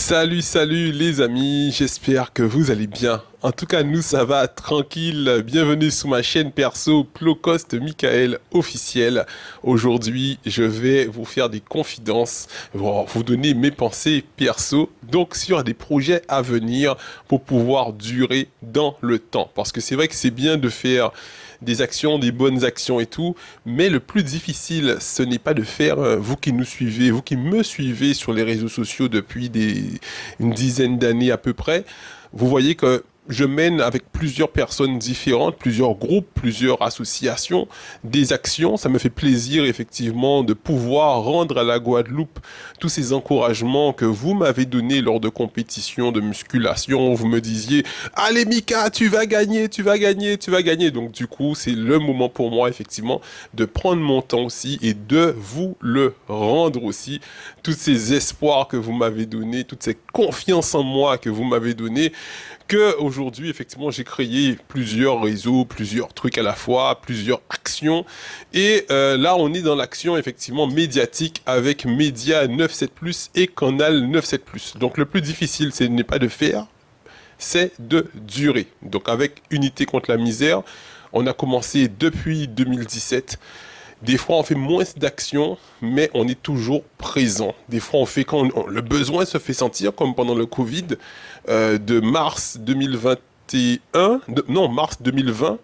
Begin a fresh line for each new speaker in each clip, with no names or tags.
Salut, salut les amis, j'espère que vous allez bien. En tout cas, nous ça va tranquille. Bienvenue sur ma chaîne perso Plocost Michael officiel. Aujourd'hui, je vais vous faire des confidences, vous donner mes pensées perso, donc sur des projets à venir pour pouvoir durer dans le temps. Parce que c'est vrai que c'est bien de faire des actions, des bonnes actions et tout, mais le plus difficile, ce n'est pas de faire, vous qui nous suivez, vous qui me suivez sur les réseaux sociaux depuis une dizaine d'années à peu près, vous voyez que je mène avec plusieurs personnes différentes, plusieurs groupes, plusieurs associations, des actions. Ça me fait plaisir effectivement de pouvoir rendre à la Guadeloupe tous ces encouragements que vous m'avez donnés lors de compétitions de musculation. Vous me disiez, allez Mika, tu vas gagner, tu vas gagner, tu vas gagner. Donc du coup, c'est le moment pour moi effectivement de prendre mon temps aussi et de vous le rendre aussi. Tous ces espoirs que vous m'avez donnés, toute cette confiance en moi que vous m'avez donnée, que aujourd'hui effectivement j'ai créé plusieurs réseaux, plusieurs trucs à la fois, plusieurs actions et là on est dans l'action effectivement médiatique avec Média 97+ et Canal 97+. Donc le plus difficile ce n'est pas de faire, c'est de durer. Donc avec Unité contre la misère, on a commencé depuis 2017. Des fois, on fait moins d'actions, mais on est toujours présent. Des fois, on fait quand le besoin se fait sentir, comme pendant le Covid, de mars 2021, non, mars 2020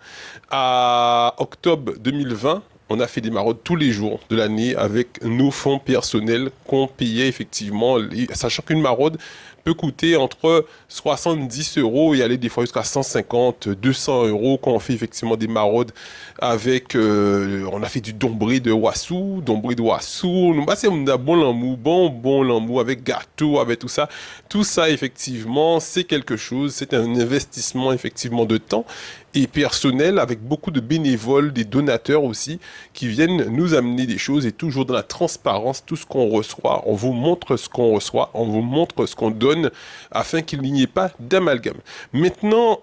à octobre 2020. On a fait des maraudes tous les jours de l'année avec nos fonds personnels qu'on payait effectivement, sachant qu'une maraude peut coûter entre 70 euros et aller des fois jusqu'à 150, 200 euros quand on fait effectivement des maraudes avec, on a fait du dombré de Wassou, nous passons un bon l'amour avec gâteau, avec tout ça. Tout ça effectivement, c'est quelque chose, c'est un investissement effectivement de temps et personnel avec beaucoup de bénévoles, des donateurs aussi qui viennent nous amener des choses et toujours dans la transparence, tout ce qu'on reçoit, on vous montre ce qu'on reçoit, on vous montre ce qu'on donne afin qu'il n'y ait pas d'amalgame. Maintenant,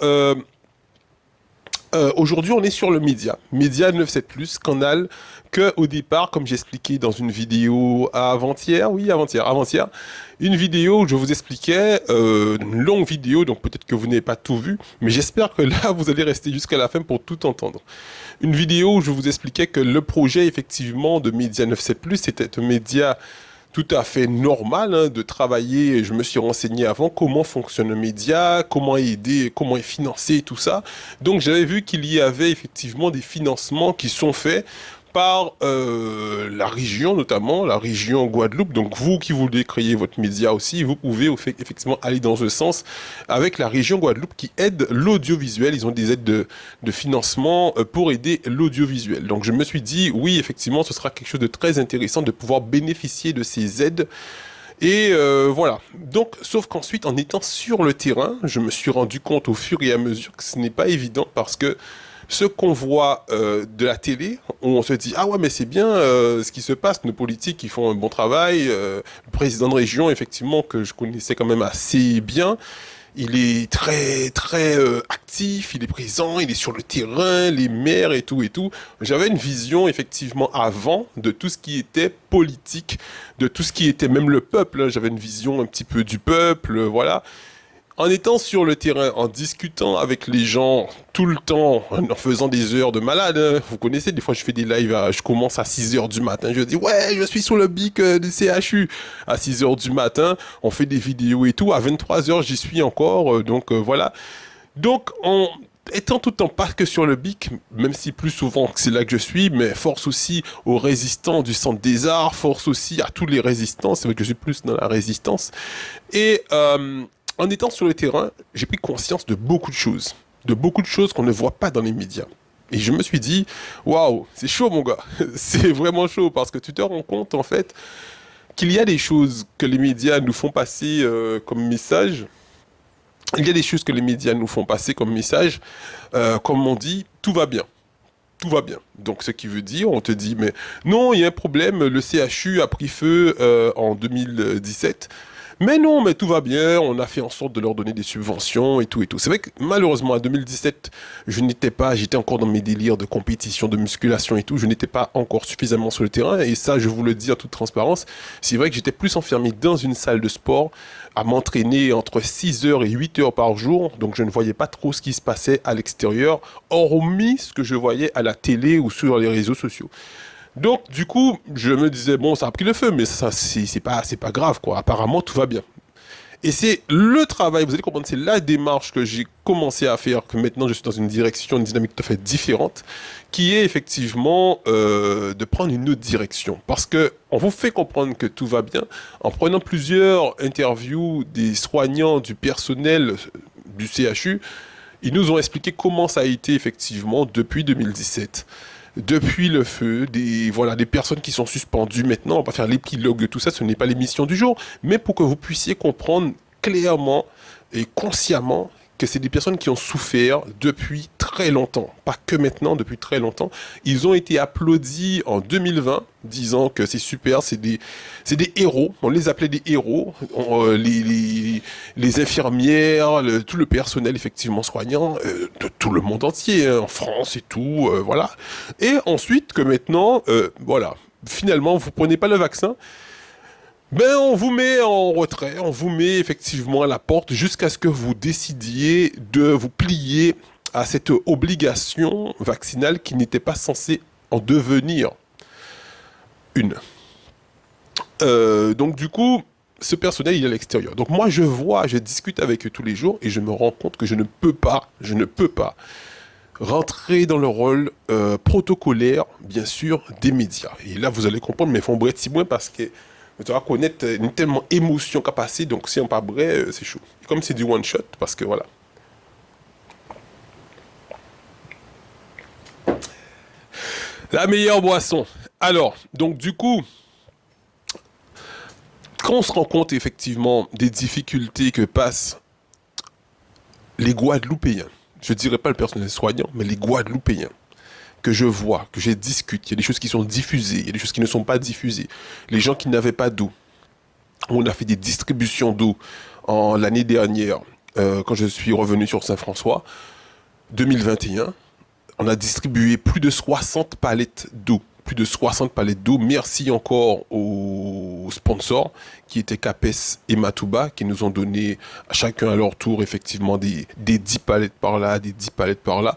aujourd'hui, on est sur le Média 97+, canal que au départ, comme j'expliquais dans une vidéo avant-hier, une vidéo où je vous expliquais, une longue vidéo, donc peut-être que vous n'avez pas tout vu, mais j'espère que là, vous allez rester jusqu'à la fin pour tout entendre. Une vidéo où je vous expliquais que le projet, effectivement, de Média 97+, c'était un média tout à fait normal hein, de travailler. Je me suis renseigné avant comment fonctionne le média, comment aider, comment est financé, tout ça. Donc j'avais vu qu'il y avait effectivement des financements qui sont faits par la région, notamment la région Guadeloupe. Donc vous qui voulez créer votre média aussi, vous pouvez effectivement aller dans ce sens avec la région Guadeloupe qui aide l'audiovisuel. Ils ont des aides de financement pour aider l'audiovisuel. Donc je me suis dit, oui, effectivement, ce sera quelque chose de très intéressant de pouvoir bénéficier de ces aides. Et voilà. Donc, sauf qu'ensuite, en étant sur le terrain, je me suis rendu compte au fur et à mesure que ce n'est pas évident parce que ce qu'on voit de la télé, où on se dit ah ouais mais c'est bien ce qui se passe, nos politiques ils font un bon travail, le président de région effectivement que je connaissais quand même assez bien, il est très très actif, il est présent, il est sur le terrain, les maires et tout et tout. J'avais une vision effectivement avant de tout ce qui était politique, de tout ce qui était même le peuple, hein. J'avais une vision un petit peu du peuple, voilà. En étant sur le terrain, en discutant avec les gens tout le temps, en faisant des heures de malade, hein. Vous connaissez, des fois je fais des lives, je commence à 6 heures du matin, je dis ouais, je suis sur le bic du CHU. À 6 heures du matin, on fait des vidéos et tout, à 23 heures j'y suis encore, donc voilà. Donc en étant tout le temps pas que sur le bic, même si plus souvent c'est là que je suis, mais force aussi aux résistants du Centre des Arts, force aussi à tous les résistants, c'est vrai que je suis plus dans la résistance. Et en étant sur le terrain, j'ai pris conscience de beaucoup de choses qu'on ne voit pas dans les médias. Et je me suis dit, waouh, c'est chaud mon gars, c'est vraiment chaud parce que tu te rends compte en fait qu'il y a des choses que les médias nous font passer comme message. Il y a des choses que les médias nous font passer comme message, comme on dit, tout va bien. Tout va bien. Donc, ce qui veut dire, on te dit, mais non, il y a un problème, le CHU a pris feu en 2017. Mais non, mais tout va bien, on a fait en sorte de leur donner des subventions et tout et tout. C'est vrai que malheureusement, en 2017, j'étais encore dans mes délires de compétition, de musculation et tout, je n'étais pas encore suffisamment sur le terrain, et ça, je vous le dis en toute transparence, c'est vrai que j'étais plus enfermé dans une salle de sport, à m'entraîner entre 6 heures et 8 heures par jour, donc je ne voyais pas trop ce qui se passait à l'extérieur, hormis ce que je voyais à la télé ou sur les réseaux sociaux. Donc, du coup, je me disais, bon, ça a pris le feu, mais ça, c'est pas grave, quoi. Apparemment, tout va bien. Et c'est le travail, vous allez comprendre, c'est la démarche que j'ai commencé à faire, que maintenant je suis dans une direction, une dynamique tout à fait différente, qui est effectivement de prendre une autre direction. Parce que on vous fait comprendre que tout va bien en prenant plusieurs interviews des soignants, du personnel du CHU. Ils nous ont expliqué comment ça a été effectivement depuis 2017. Depuis le feu, voilà, des personnes qui sont suspendues maintenant, on va pas faire l'épilogue de tout ça, ce n'est pas l'émission du jour, mais pour que vous puissiez comprendre clairement et consciemment que c'est des personnes qui ont souffert depuis très longtemps, pas que maintenant, depuis très longtemps. Ils ont été applaudis en 2020, disant que c'est super, c'est des héros, on les appelait des héros, les infirmières, tout le personnel effectivement soignant, de tout le monde entier, hein, en France et tout, voilà. Et ensuite que maintenant, voilà, finalement vous prenez pas le vaccin, ben, on vous met en retrait, on vous met effectivement à la porte jusqu'à ce que vous décidiez de vous plier à cette obligation vaccinale qui n'était pas censée en devenir une. Donc du coup, ce personnel, il est à l'extérieur. Donc moi, je discute avec eux tous les jours et je me rends compte que je ne peux pas rentrer dans le rôle protocolaire, bien sûr, des médias. Et là, vous allez comprendre, mais il faut si moins parce que tu vas connaître une tellement émotion qu'a passé, donc si on pas vrai, c'est chaud. Et comme c'est du one shot, parce que voilà. La meilleure boisson. Alors, donc du coup, quand on se rend compte effectivement des difficultés que passent les Guadeloupéens, je dirais pas le personnel soignant, mais les Guadeloupéens, que je vois, que je discute, il y a des choses qui sont diffusées, il y a des choses qui ne sont pas diffusées. Les gens qui n'avaient pas d'eau, on a fait des distributions d'eau l'année dernière, quand je suis revenu sur Saint-François, 2021, on a distribué plus de 60 palettes d'eau. Plus de 60 palettes d'eau. Merci encore aux sponsors qui étaient Capes et Matouba, qui nous ont donné à chacun à leur tour effectivement des 10 palettes par là, des 10 palettes par là.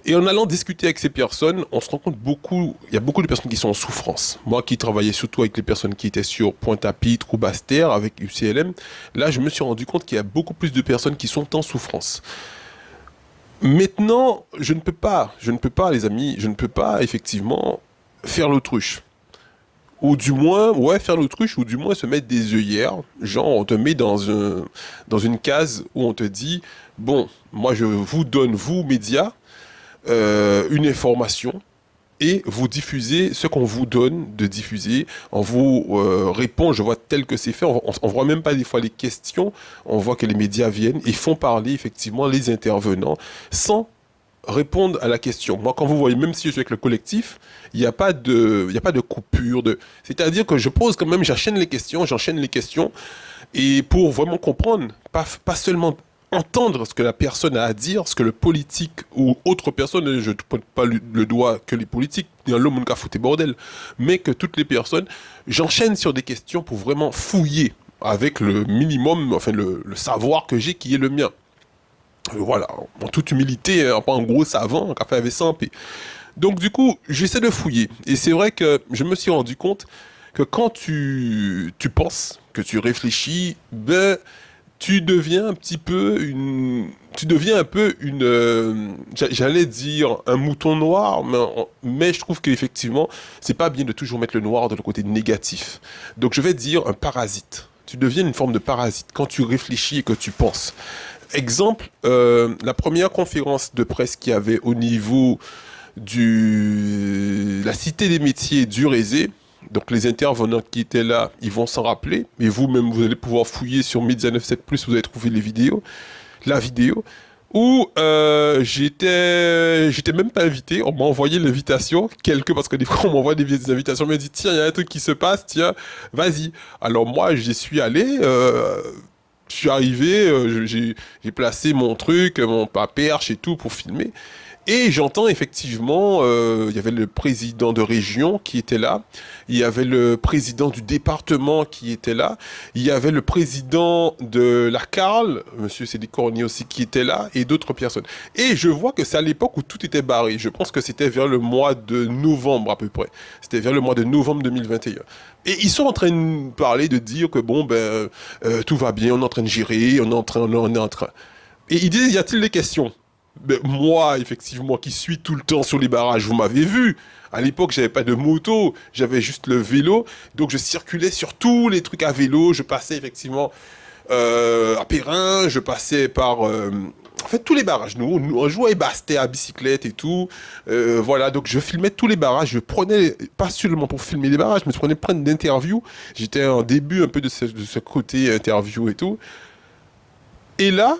Et en allant discuter avec ces personnes, on se rend compte il y a beaucoup de personnes qui sont en souffrance. Moi qui travaillais surtout avec les personnes qui étaient sur Pointe-à-Pitre ou Basse-Terre avec UCLM, là je me suis rendu compte qu'il y a beaucoup plus de personnes qui sont en souffrance. Maintenant, je ne peux pas les amis, je ne peux pas effectivement faire l'autruche. Ou du moins, ouais, faire l'autruche, ou du moins se mettre des œillères. Genre, on te met dans une case où on te dit, bon, moi je vous donne, vous, médias, une information et vous diffusez ce qu'on vous donne de diffuser. On vous répond, je vois tel que c'est fait. On voit même pas des fois les questions. On voit que les médias viennent et font parler effectivement les intervenants sans répondre à la question. Moi, quand vous voyez, même si je suis avec le collectif, il n'y a pas de coupure. C'est-à-dire que je pose quand même, j'enchaîne les questions et pour vraiment comprendre, pas seulement entendre ce que la personne a à dire, ce que le politique ou autre personne, je ne pointe pas le doigt que les politiques, il y a l'homme qui a foutu bordel, mais que toutes les personnes, j'enchaîne sur des questions pour vraiment fouiller avec le minimum, enfin le savoir que j'ai qui est le mien. Voilà, en toute humilité, pas un gros savant, un café avec 100 p. Donc du coup, j'essaie de fouiller. Et c'est vrai que je me suis rendu compte que quand tu penses, que tu réfléchis, ben tu deviens un petit peu j'allais dire un mouton noir, mais je trouve qu'effectivement, c'est pas bien de toujours mettre le noir de le côté négatif. Donc je vais dire un parasite. Tu deviens une forme de parasite quand tu réfléchis et que tu penses. Exemple, la première conférence de presse qu'il y avait au niveau la Cité des métiers du Rézé. Donc les intervenants qui étaient là, ils vont s'en rappeler. Et vous-même, vous allez pouvoir fouiller sur Media 97+, vous allez trouver la vidéo. où j'étais même pas invité, on m'a envoyé l'invitation, parce que des fois on m'envoie des invitations, on me dit tiens, il y a un truc qui se passe, tiens, vas-y. Alors moi j'y suis allé, je suis arrivé, j'ai placé mon truc, ma perche et tout pour filmer. Et j'entends effectivement, il y avait le président de région qui était là, il y avait le président du département qui était là, il y avait le président de la CARL, Monsieur Cédric Cornier aussi qui était là, et d'autres personnes. Et je vois que c'est à l'époque où tout était barré. Je pense que c'était vers le mois de novembre à peu près. C'était vers le mois de novembre 2021. Et ils sont en train de parler, de dire que bon, ben, tout va bien, on est en train de gérer, on est en train. Et ils disent, y a-t-il des questions? Ben, moi, effectivement, qui suis tout le temps sur les barrages, vous m'avez vu. À l'époque, j'avais pas de moto, j'avais juste le vélo. Donc, je circulais sur tous les trucs à vélo. Je passais effectivement à Perrin, je passais par... en fait, tous les barrages. Nous on jouait Bastet à bicyclette et tout. Voilà, donc je filmais tous les barrages. Je prenais, pas seulement pour filmer les barrages, mais je prenais plein d'interviews. J'étais en début un peu de ce côté interview et tout. Et là,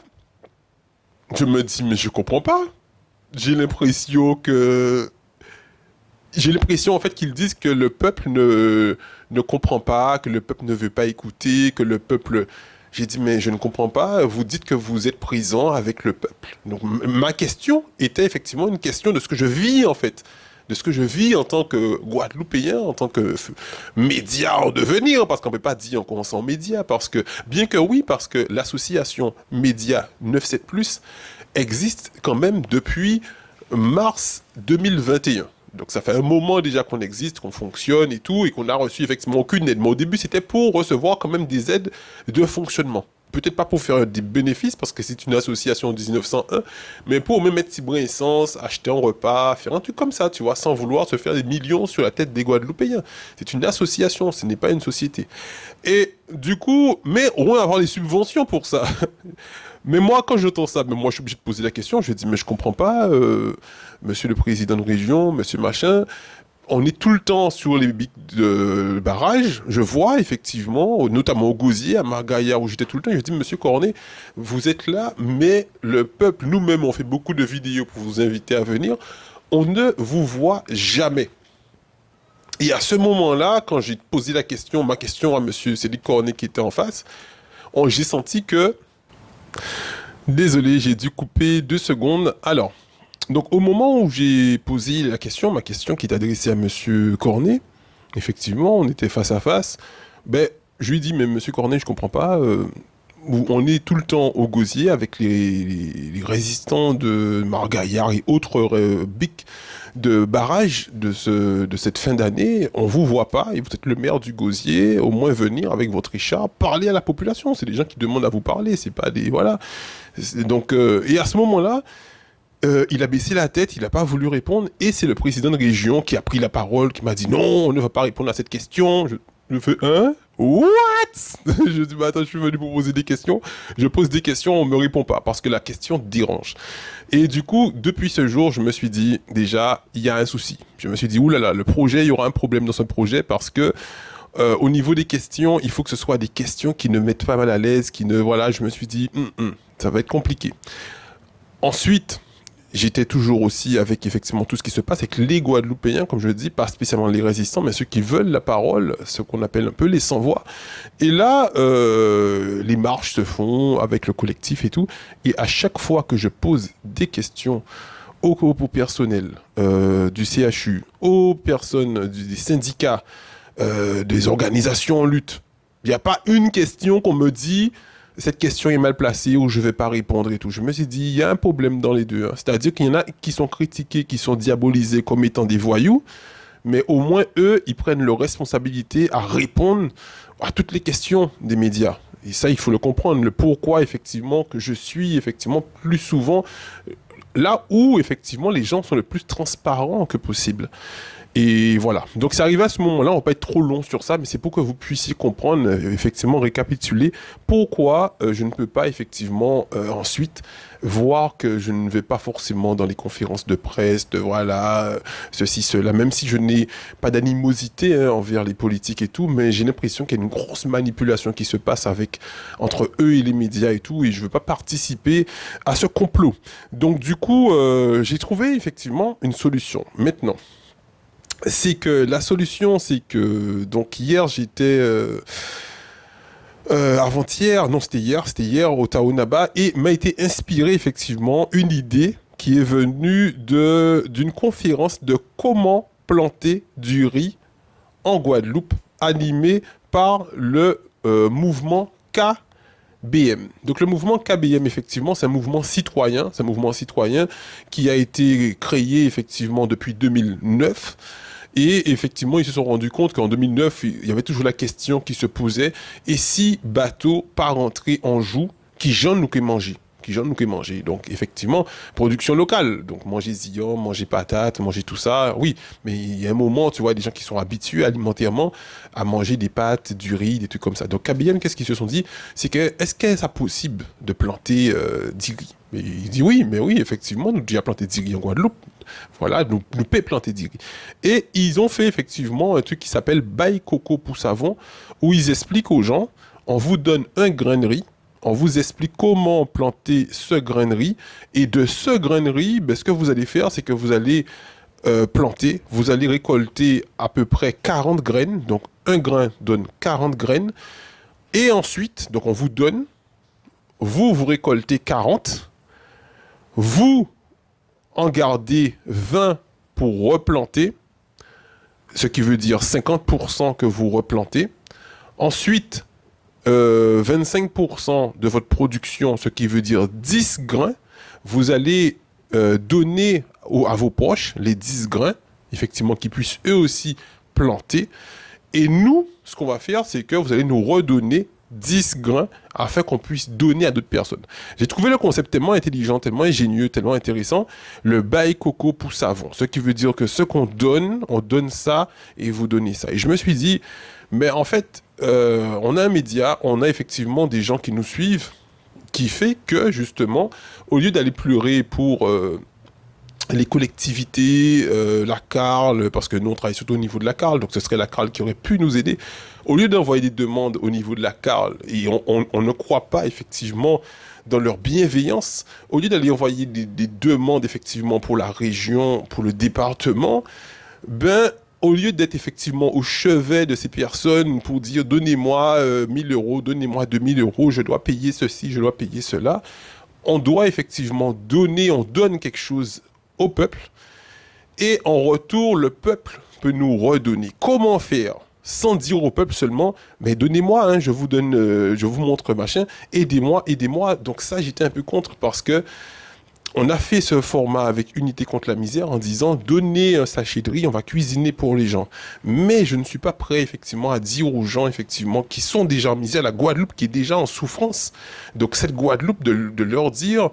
je me dis, mais je comprends pas. J'ai l'impression que... J'ai l'impression en fait qu'ils disent que le peuple ne comprend pas, que le peuple ne veut pas écouter, que le peuple... J'ai dit, mais je ne comprends pas, vous dites que vous êtes présent avec le peuple. Donc ma question était effectivement une question de ce que je vis en fait. De ce que je vis en tant que Guadeloupéen, en tant que média en devenir, parce qu'on ne peut pas dire qu'on s'en média, parce que, bien que oui, parce que l'association Média 97+, existe quand même depuis mars 2021. Donc ça fait un moment déjà qu'on existe, qu'on fonctionne et tout, et qu'on n'a reçu effectivement aucune aide. Mais au début, c'était pour recevoir quand même des aides de fonctionnement. Peut-être pas pour faire des bénéfices, parce que c'est une association de 1901, mais pour même mettre 6 bras essence, acheter un repas, faire un truc comme ça, tu vois, sans vouloir se faire des millions sur la tête des Guadeloupéens. C'est une association, ce n'est pas une société. Et du coup, mais au moins avoir des subventions pour ça. Mais moi, quand j'entends ça, mais moi, je suis obligé de poser la question. Je dis, mais je comprends pas, monsieur le président de région, monsieur machin. On est tout le temps sur les bics de barrage. Je vois effectivement, notamment au Gosier, à Margaillard, où j'étais tout le temps. Je dis, monsieur Cornet, vous êtes là, mais le peuple, nous-mêmes, on fait beaucoup de vidéos pour vous inviter à venir. On ne vous voit jamais. Et à ce moment-là, quand j'ai posé ma question à monsieur Cédric Cornet qui était en face, j'ai senti que désolé, j'ai dû couper 2 secondes. Alors, donc au moment où j'ai posé la question, ma question qui est adressée à Monsieur Cornet, effectivement, on était face à face. Ben, je lui ai dit, mais Monsieur Cornet, je comprends pas. On est tout le temps au gosier avec les résistants de Margaillard et autres bics de barrage de cette fin d'année. On vous voit pas et vous êtes le maire du gosier. Au moins venir avec votre Richard, parler à la population. C'est des gens qui demandent à vous parler. C'est pas des voilà. Donc et à ce moment-là. Il a baissé la tête, il n'a pas voulu répondre, et c'est le président de région qui a pris la parole, qui m'a dit non, on ne va pas répondre à cette question. Je fais hein? What? Je dis bah attends, je suis venu pour poser des questions. Je pose des questions, on me répond pas parce que la question dérange. Et du coup, depuis ce jour, je me suis dit déjà, il y a un souci. Je me suis dit oulala, le projet, il y aura un problème dans ce projet parce que au niveau des questions, il faut que ce soit des questions qui ne mettent pas mal à l'aise, qui ne voilà. Je me suis dit ça va être compliqué. Ensuite. J'étais toujours aussi avec effectivement tout ce qui se passe avec les Guadeloupéens, comme je le dis, pas spécialement les résistants, mais ceux qui veulent la parole, ce qu'on appelle un peu les sans-voix. Et là, les marches se font avec le collectif et tout. Et à chaque fois que je pose des questions au personnel du CHU, aux personnes des syndicats, des organisations en lutte, il n'y a pas une question qu'on me dit cette question est mal placée ou je vais pas répondre et tout. Je me suis dit, il y a un problème dans les deux. Hein. C'est-à-dire qu'il y en a qui sont critiqués, qui sont diabolisés comme étant des voyous, mais au moins eux, ils prennent leur responsabilité à répondre à toutes les questions des médias. Et ça, il faut le comprendre, le pourquoi effectivement que je suis effectivement plus souvent là où effectivement les gens sont le plus transparents que possible. Et voilà. Donc c'est arrivé à ce moment-là, on va pas être trop long sur ça, mais c'est pour que vous puissiez comprendre, effectivement, récapituler pourquoi je ne peux pas effectivement ensuite voir que je ne vais pas forcément dans les conférences de presse, de voilà, ceci, cela, même si je n'ai pas d'animosité envers les politiques et tout, mais j'ai l'impression qu'il y a une grosse manipulation qui se passe entre eux et les médias et tout, et je veux pas participer à ce complot. Donc du coup, j'ai trouvé effectivement une solution. Maintenant, c'est que la solution, c'est que donc hier j'étais avant-hier, non c'était hier au Taonaba et m'a été inspiré effectivement une idée qui est venue d'une conférence de comment planter du riz en Guadeloupe animée par le mouvement KBM. Donc le mouvement KBM, effectivement, c'est un mouvement citoyen qui a été créé effectivement depuis 2009. Et effectivement, ils se sont rendus compte qu'en 2009, il y avait toujours la question qui se posait, et si bateau pas rentré en joue, qui j'en nous que manger? Qui j'en nous que manger? Donc effectivement, production locale. Donc manger zillon, manger patate, manger tout ça, oui. Mais il y a un moment, tu vois, des gens qui sont habitués alimentairement à manger des pâtes, du riz, des trucs comme ça. Donc KBM, qu'est-ce qu'ils se sont dit? C'est que, est-ce que c'est possible de planter du riz? Mais il dit oui, mais oui, effectivement, nous déjà planté du riz en Guadeloupe. Voilà, nous peut planter du riz. Et ils ont fait effectivement un truc qui s'appelle Bail Coco pour savon, où ils expliquent aux gens, on vous donne un grain de riz, on vous explique comment planter ce grain de riz, et de ce grain de riz, ben, ce que vous allez faire, c'est que vous allez planter, vous allez récolter à peu près 40 graines, donc un grain donne 40 graines, et ensuite, donc on vous donne, vous récoltez 40, vous en gardez 20 pour replanter, ce qui veut dire 50% que vous replantez. Ensuite, 25% de votre production, ce qui veut dire 10 grains, vous allez donner à vos proches les 10 grains, effectivement, qui puissent eux aussi planter. Et nous, ce qu'on va faire, c'est que vous allez nous redonner 10 grains afin qu'on puisse donner à d'autres personnes. J'ai trouvé le concept tellement intelligent, tellement ingénieux, tellement intéressant, le bail coco pour savon. Ce qui veut dire que ce qu'on donne, on donne ça et vous donnez ça. Et je me suis dit, mais en fait, on a un média, on a effectivement des gens qui nous suivent, qui fait que justement, au lieu d'aller pleurer pour les collectivités, la CARL, parce que nous on travaille surtout au niveau de la CARL, donc ce serait la CARL qui aurait pu nous aider. Au lieu d'envoyer des demandes au niveau de la CARL, et on ne croit pas effectivement dans leur bienveillance, au lieu d'aller envoyer des demandes effectivement pour la région, pour le département, ben au lieu d'être effectivement au chevet de ces personnes pour dire donnez-moi 1000 euros, donnez-moi 2000 euros, je dois payer ceci, je dois payer cela, on doit effectivement donner, on donne quelque chose au peuple, et en retour, le peuple peut nous redonner. Comment faire? Sans dire au peuple seulement, mais donnez-moi, hein, je vous donne, je vous montre machin, aidez-moi, aidez-moi. Donc ça, j'étais un peu contre parce que on a fait ce format avec Unité contre la misère en disant donnez un sachet de riz, on va cuisiner pour les gens. Mais je ne suis pas prêt effectivement à dire aux gens effectivement qui sont déjà en misère, la Guadeloupe qui est déjà en souffrance. Donc cette Guadeloupe de leur dire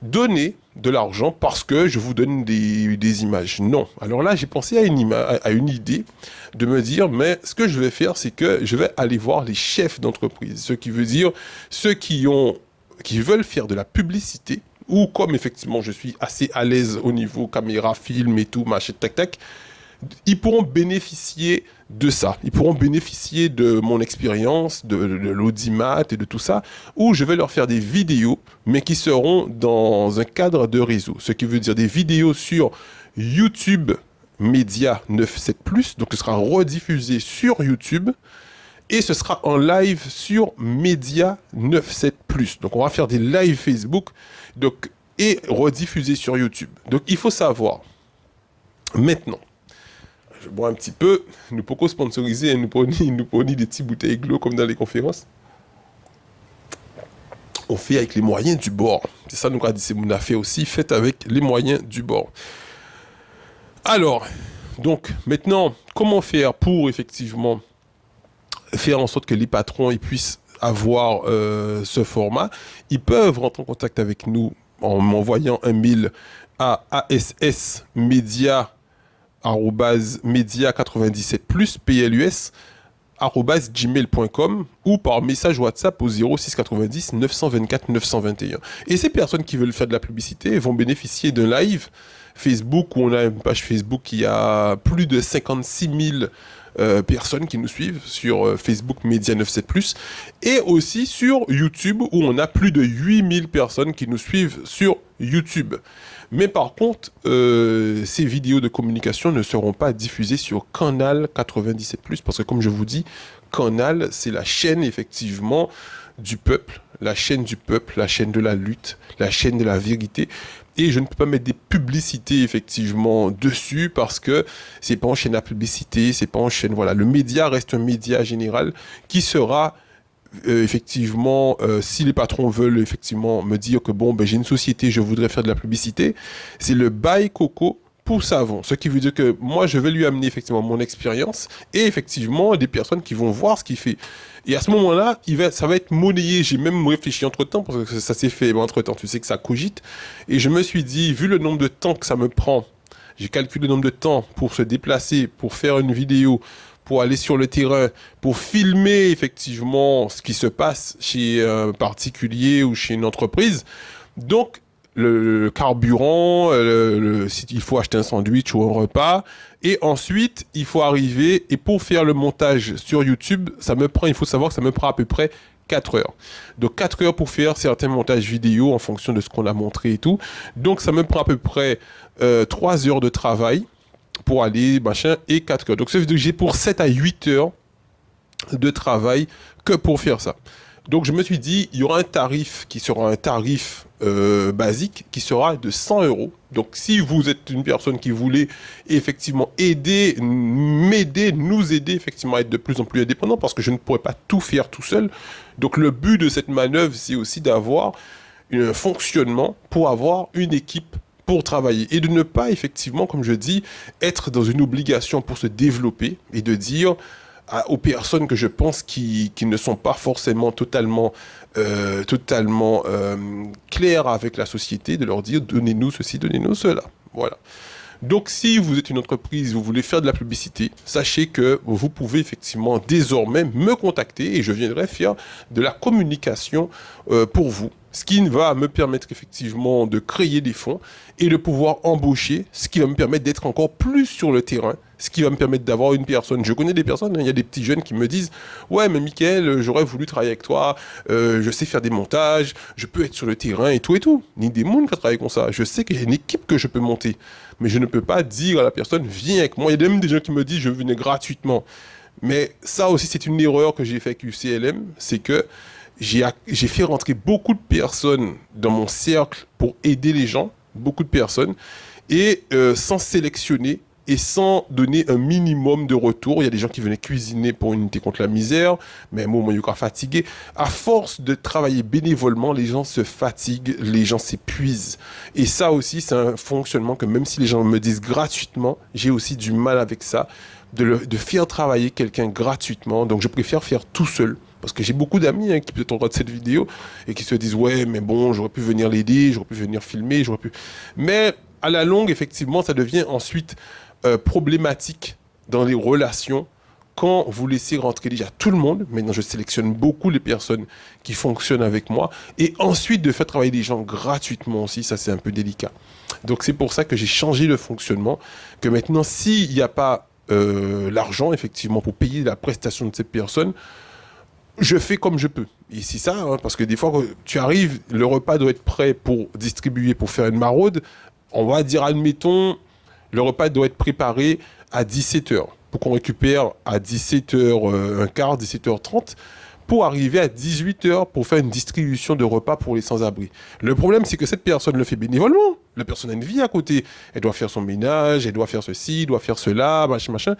donnez de l'argent parce que je vous donne des images. Non. Alors là, j'ai pensé à une idée de me dire, mais ce que je vais faire, c'est que je vais aller voir les chefs d'entreprise. Ce qui veut dire ceux qui veulent faire de la publicité, ou comme effectivement je suis assez à l'aise au niveau caméra, film et tout, machin, tac, tac, ils pourront bénéficier de ça. Ils pourront bénéficier de mon expérience, de l'audimat et de tout ça, où je vais leur faire des vidéos, mais qui seront dans un cadre de réseau. Ce qui veut dire des vidéos sur YouTube Média 97+, donc ce sera rediffusé sur YouTube, et ce sera en live sur Média 97+. Donc on va faire des lives Facebook et rediffusé sur YouTube. Donc il faut savoir, maintenant, je bois un petit peu, nous pouvons sponsoriser, nous pouvons des petites bouteilles Glo comme dans les conférences. On fait avec les moyens du bord. C'est ça nous a dit, c'est mon affaire aussi, faites avec les moyens du bord. Alors, donc maintenant, comment faire pour effectivement faire en sorte que les patrons ils puissent avoir ce format? Ils peuvent rentrer en contact avec nous en m'envoyant un mail à ASS Media media97plus, plus, gmail.com ou par message WhatsApp au 06 90 924 921. Et ces personnes qui veulent faire de la publicité vont bénéficier d'un live Facebook où on a une page Facebook qui a plus de 56 000 personnes qui nous suivent sur Facebook Média 97+, et aussi sur YouTube où on a plus de 8000 personnes qui nous suivent sur YouTube. Mais par contre, ces vidéos de communication ne seront pas diffusées sur Canal 97+, parce que comme je vous dis, Canal, c'est la chaîne effectivement du peuple, la chaîne du peuple, la chaîne de la lutte, la chaîne de la vérité. Et je ne peux pas mettre des publicités effectivement dessus parce que c'est pas en chaîne à publicité, c'est pas en chaîne, voilà. Le média reste un média général qui sera effectivement, si les patrons veulent effectivement me dire que bon, ben, j'ai une société, je voudrais faire de la publicité, c'est le Bail Coco pour savon. Ce qui veut dire que moi, je vais lui amener effectivement mon expérience et effectivement des personnes qui vont voir ce qu'il fait. Et à ce moment-là, ça va être monnayé. J'ai même réfléchi entre-temps, parce que ça s'est fait entre-temps, tu sais que ça cogite. Et je me suis dit, vu le nombre de temps que ça me prend, j'ai calculé le nombre de temps pour se déplacer, pour faire une vidéo, pour aller sur le terrain, pour filmer effectivement ce qui se passe chez un particulier ou chez une entreprise. Donc, le carburant, il faut acheter un sandwich ou un repas. Et ensuite, il faut arriver, et pour faire le montage sur YouTube, il faut savoir que ça me prend à peu près 4 heures. Donc 4 heures pour faire certains montages vidéo en fonction de ce qu'on a montré et tout. Donc ça me prend à peu près 3 heures de travail pour aller, machin, et 4 heures. Donc ça veut dire que j'ai pour 7 à 8 heures de travail que pour faire ça. Donc je me suis dit, il y aura un tarif qui sera un tarif basique qui sera de 100 euros. Donc si vous êtes une personne qui voulait effectivement m'aider, nous aider effectivement à être de plus en plus indépendant, parce que je ne pourrais pas tout faire tout seul. Donc le but de cette manœuvre, c'est aussi d'avoir un fonctionnement pour avoir une équipe pour travailler et de ne pas effectivement, comme je dis, être dans une obligation pour se développer et de dire aux personnes que je pense qui ne sont pas forcément totalement claires avec la société, de leur dire donnez-nous ceci, donnez-nous cela. Voilà. Donc si vous êtes une entreprise, vous voulez faire de la publicité, sachez que vous pouvez effectivement désormais me contacter et je viendrai faire de la communication pour vous. Ce qui va me permettre effectivement de créer des fonds et de pouvoir embaucher, ce qui va me permettre d'être encore plus sur le terrain, ce qui va me permettre d'avoir une personne. Je connais des personnes, il y a des petits jeunes qui me disent « Ouais, mais Mickaël, j'aurais voulu travailler avec toi, je sais faire des montages, je peux être sur le terrain et tout et tout. » Ni des mondes qui travaillent comme ça. Je sais qu'il y a une équipe que je peux monter, mais je ne peux pas dire à la personne « Viens avec moi ». Il y a même des gens qui me disent « Je venais gratuitement ». Mais ça aussi, c'est une erreur que j'ai fait avec UCLM, c'est que j'ai fait rentrer beaucoup de personnes dans mon cercle pour aider les gens, beaucoup de personnes, et sans sélectionner et sans donner un minimum de retour. Il y a des gens qui venaient cuisiner pour une unité contre la misère, mais moi, je suis fatigué. À force de travailler bénévolement, les gens se fatiguent, les gens s'épuisent. Et ça aussi, c'est un fonctionnement que même si les gens me disent gratuitement, j'ai aussi du mal avec ça, de faire travailler quelqu'un gratuitement. Donc, je préfère faire tout seul. Parce que j'ai beaucoup d'amis qui peut-être regardent cette vidéo et qui se disent « Ouais, mais bon, j'aurais pu venir l'aider, j'aurais pu venir filmer, j'aurais pu... » Mais à la longue, effectivement, ça devient ensuite problématique dans les relations quand vous laissez rentrer déjà tout le monde. Maintenant, je sélectionne beaucoup les personnes qui fonctionnent avec moi. Et ensuite, de faire travailler les gens gratuitement aussi, ça c'est un peu délicat. Donc c'est pour ça que j'ai changé le fonctionnement, que maintenant, s'il n'y a pas l'argent, effectivement, pour payer la prestation de ces personnes, je fais comme je peux. Et c'est ça, hein, parce que des fois, quand tu arrives, le repas doit être prêt pour distribuer, pour faire une maraude. On va dire, admettons, le repas doit être préparé à 17h, pour qu'on récupère à 17h15, 17h30, pour arriver à 18h pour faire une distribution de repas pour les sans-abri. Le problème, c'est que cette personne le fait bénévolement. La personne a une vie à côté. Elle doit faire son ménage, elle doit faire ceci, elle doit faire cela, machin.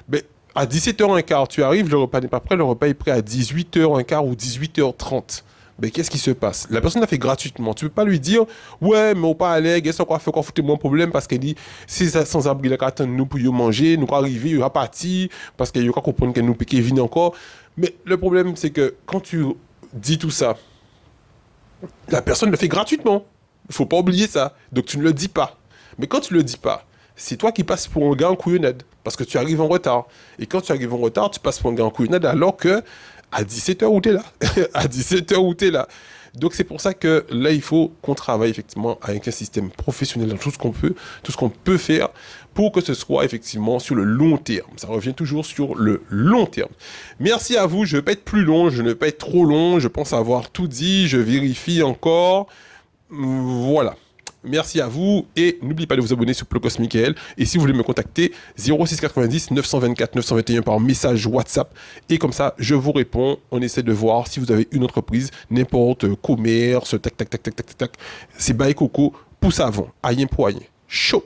Mais à 17h15, tu arrives, le repas n'est pas prêt, le repas est prêt à 18h15 ou 18h30. Mais qu'est-ce qui se passe? La personne l'a fait gratuitement. Tu ne peux pas lui dire « Ouais, mais on pas aller, qu'est-ce qu'on fait, qu'on fout mon problème ?» parce qu'elle dit « C'est sans-abri, il a qu'à nous pour y manger, nous qu'à arriver, il y aura parti, parce qu'il y a qu'à comprendre qu'elle nous pique et vine encore. » Mais le problème, c'est que quand tu dis tout ça, la personne le fait gratuitement. Il ne faut pas oublier ça. Donc tu ne le dis pas. Mais quand tu ne le dis pas, c'est toi qui passes pour un gars en couillonnade. Parce que tu arrives en retard. Et quand tu arrives en retard, tu passes pour un gars en couillonnade alors que à 17h où t'es là. À 17h où t'es là. Donc c'est pour ça que là, il faut qu'on travaille effectivement avec un système professionnel dans tout ce qu'on peut faire pour que ce soit effectivement sur le long terme. Ça revient toujours sur le long terme. Merci à vous, je ne vais pas être plus long, je ne vais pas être trop long, je pense avoir tout dit, je vérifie encore. Voilà. Merci à vous et n'oubliez pas de vous abonner sur Plocos Michael. Et si vous voulez me contacter, 0690 924 921 par message WhatsApp. Et comme ça, je vous réponds. On essaie de voir si vous avez une entreprise, n'importe, commerce, tac, tac, tac, tac, tac, tac. C'est Baye Coco, pousse avant. Aïe pour aïe. Chaud.